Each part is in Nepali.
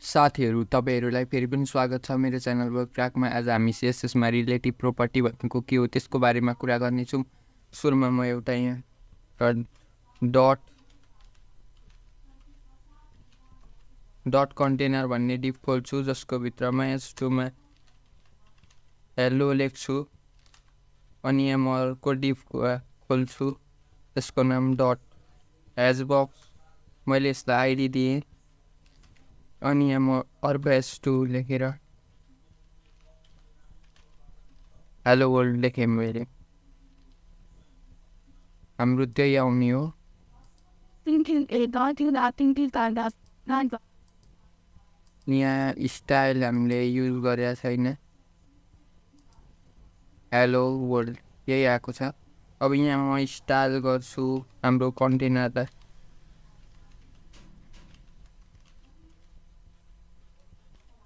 साथीहरू तपाईहरुलाई फेरि पनि स्वागत छ मेरो च्यानल ट्र्याकमा। आज हामी CSS मा रिलेटिभ प्रोपर्टी भनेको के हो त्यसको बारेमा कुरा गर्ने छौं। सुरुमा म एउटा यहाँ डट कन्टेनर भन्ने डिभ खोल्छु जसको भित्रमा s2 मा हेलो लेख्छु। अनि यहाँ म अर्को डिभ खोल्छु त्यसको नाम डट हैशबक्स। मैले यसलाई आईडी दिए अनि यहाँ म अर्को s2 लेखेर हेलो वर्ल्ड लेखेँ। मैले हाम्रो त्यही आउने हो। यहाँ स्टाइल हामीले युज गरेका छैन। हेलो वर्ल्ड यही आएको छ। अब यहाँ म स्टाइल गर्छु हाम्रो कन्टेनरलाई।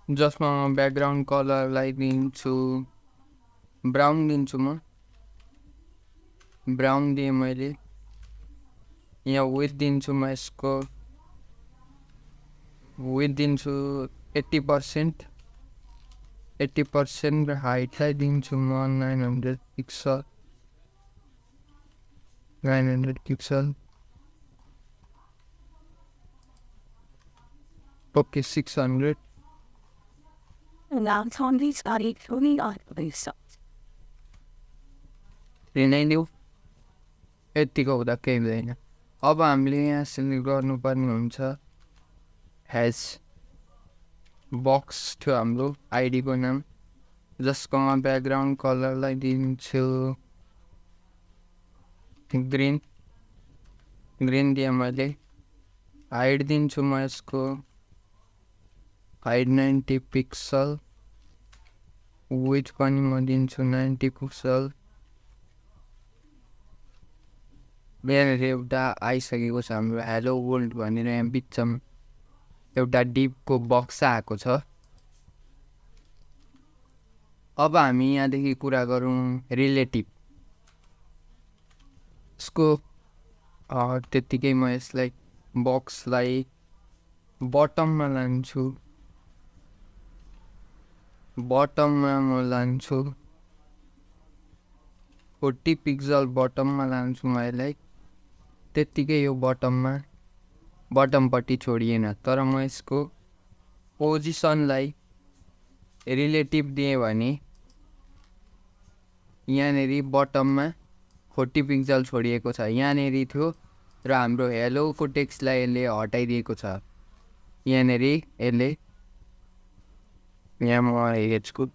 जसमा म ब्याकग्राउन्ड कलरलाई दिन्छु ब्राउन दिन्छु। म ब्राउन दिएँ मैले। यहाँ विथ दिन्छु म यसको विथ दिन्छु 80% र हाइटलाई दिन्छु म 900 पिक्सल ओके 600। रिनाइदिउ यतिको हुँदा केही हुँदैन। अब हामीले यहाँ सिलेक्ट गर्नुपर्ने हुन्छ हैज बक्स थियो हाम्रो आईडी को नाम, जसको म ब्याकग्राउन्ड कलरलाई दिन्छु ग्रीन दिएँ मैले। हाइट दिन्छु म यसको हाइट 90 पिक्सल। विथ पनि म दिन्छु 90 पिक्सल। यहाँनिर एउटा आइसकेको छ हाम्रो हेलो वर्ल्ड भनेर। यहाँ बिचमा एउटा डिभको बक्स आएको छ। अब हामी यहाँदेखि कुरा गरौँ रिलेटिभ यसको। त्यतिकै म यसलाई बक्सलाई बटममा लान्छु। बटममा म लान्छु 40 पिक्सल बटममा लान्छु म यसलाई। त्यतिकै यो बटमपट्टि छोडिएन। तर म यसको पोजिसनलाई रिलेटिभ दिएँ भने यहाँनिर बटममा 40 पिक्सल छोडिएको छ। यहाँनिर थियो र हाम्रो हेलोको टेक्स्टलाई यसले हटाइदिएको छ। यहाँनिर यसले यहाँ म हेर्छु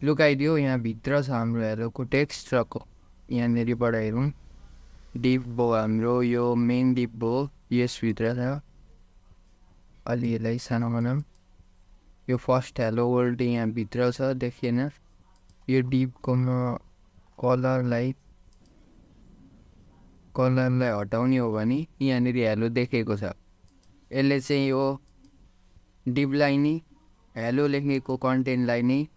लुकाइदियो। यहाँ भित्र छ हाम्रो हेलोको टेक्स्ट र यहाँनिरबाट हेरौँ डिभ भयो हाम्रो। यो मेन डिभ भयो यसभित्र छ। अलि यसलाई सानो बनाऊँ। यो फर्स्ट हेलो वर्ल्ड यहाँ भित्र छ देखिएन। यो डिभको म कलरलाई हटाउने हो भने यहाँनिर हेलो देखेको छ। यसले चाहिँ यो डिभलाई नि हेलो लेखेको कन्टेन्टलाई नि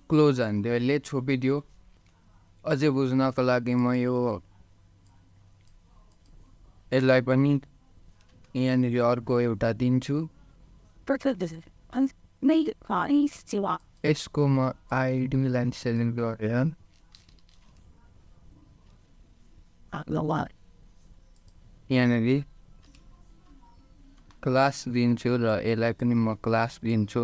क्लोज हान्दियो, यसले छोपिदियो। अझै बुझ्नको लागि म यसलाई पनि यहाँनिर अर्को एउटा दिन्छु। यसको म आईडीलाई सेलेक्ट गरेर यहाँनिर क्लास दिन्छु र यसलाई पनि म क्लास दिन्छु।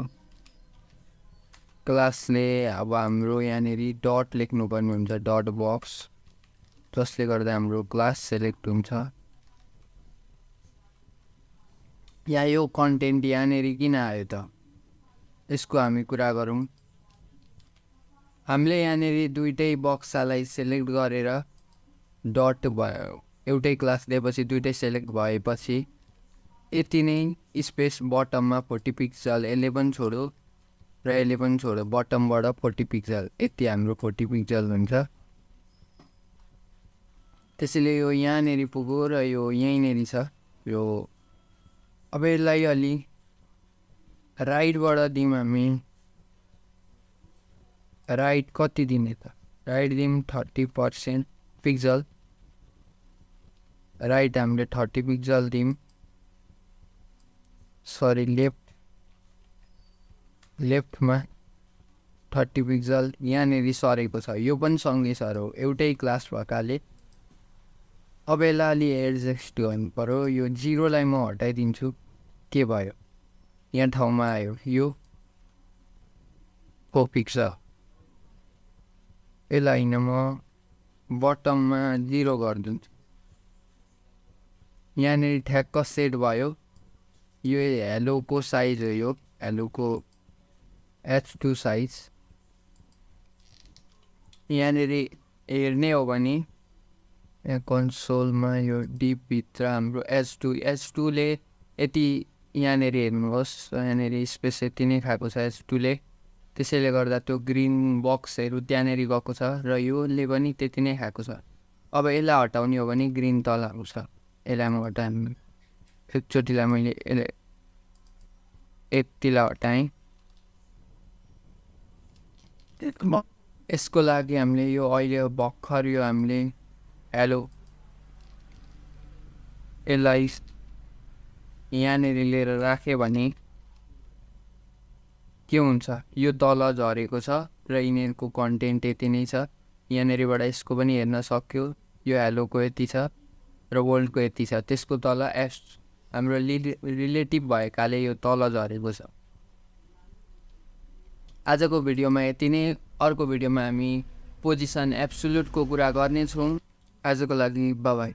क्लासले अब हाम्रो यहाँनिर डट लेख्नुपर्ने हुन्छ डट बक्स, जसले गर्दा हाम्रो क्लास सेलेक्ट हुन्छ। या यो कन्टेन्ट यहाँनिर किन आयो त यसको हामी कुरा गरौँ। हामीले यहाँनिर दुईटै बक्सलाई सेलेक्ट गरेर डट भयो एउटै क्लास दिएपछि दुईटै सेलेक्ट भएपछि यति नै स्पेस बटममा 40 पिक्सल यसले पनि छोड्यो र यसले पनि छोड्यो। बटमबाट 40 पिक्सल यति हाम्रो 40 पिक्सल हुन्छ। त्यसैले यो यहाँनिर पुग्यो र यो यहीँनिर छ यो। अब यसलाई अलि राइटबाट दिउँ हामी। राइट कति दिने त राइट दिउँ 30% पिक्सल। राइट हामीले 30 पिक्सल दिउँ। सरी लेफ्टमा 30 पिक्सल यहाँनिर सरेको छ। यो पनि सँगै सर हो, एउटै क्लास भएकाले। अब यसलाई अलि एडजस्ट गर्नु पऱ्यो। यो 0लाई म हटाइदिन्छु। के भयो, यहाँ ठाउँमा आयो, यो 4 पिक्सल। यसलाई होइन म बटममा 0 गरिदिन्छु। यहाँनिर ठ्याक्क सेट भयो। यो हेलोको साइज हो, यो हेलोको H2 साइज। यहाँनिर हेर्ने हो भने यहाँ कन्सोलमा यो डिपभित्र हाम्रो H2ले यति यहाँनिर हेर्नुहोस्, यहाँनिर स्पेस यति नै खाएको छ H2ले। त्यसैले गर्दा त्यो ग्रिन बक्सहरू त्यहाँनिर गएको छ र योले पनि त्यति नै खाएको छ। अब यसलाई हटाउने हो भने ग्रिन तल आउँछ। यसलाई म हटाएँ, एकचोटिलाई मैले यतिलाई हटाएँ। यसको लागि हामीले यो अहिले भर्खर यो हामीले हेलो यसलाई यहाँनिर लिएर राख्यो भने के हुन्छ, यो तल झरेको छ र यिनीहरूको कन्टेन्ट यति नै छ। यहाँनिरबाट यसको पनि हेर्न सक्यो, यो हेलोको यति छ र वर्ल्डको यति छ। त्यसको तल हाम्रो रिलेटिभ भएकाले यो तल झरेको छ। आजको भिडियोमा यति नै। अर्को भिडियोमा हामी पोजिसन एब्सोल्युटको कुरा गर्नेछौँ। आजको लागि बाइ बाइ।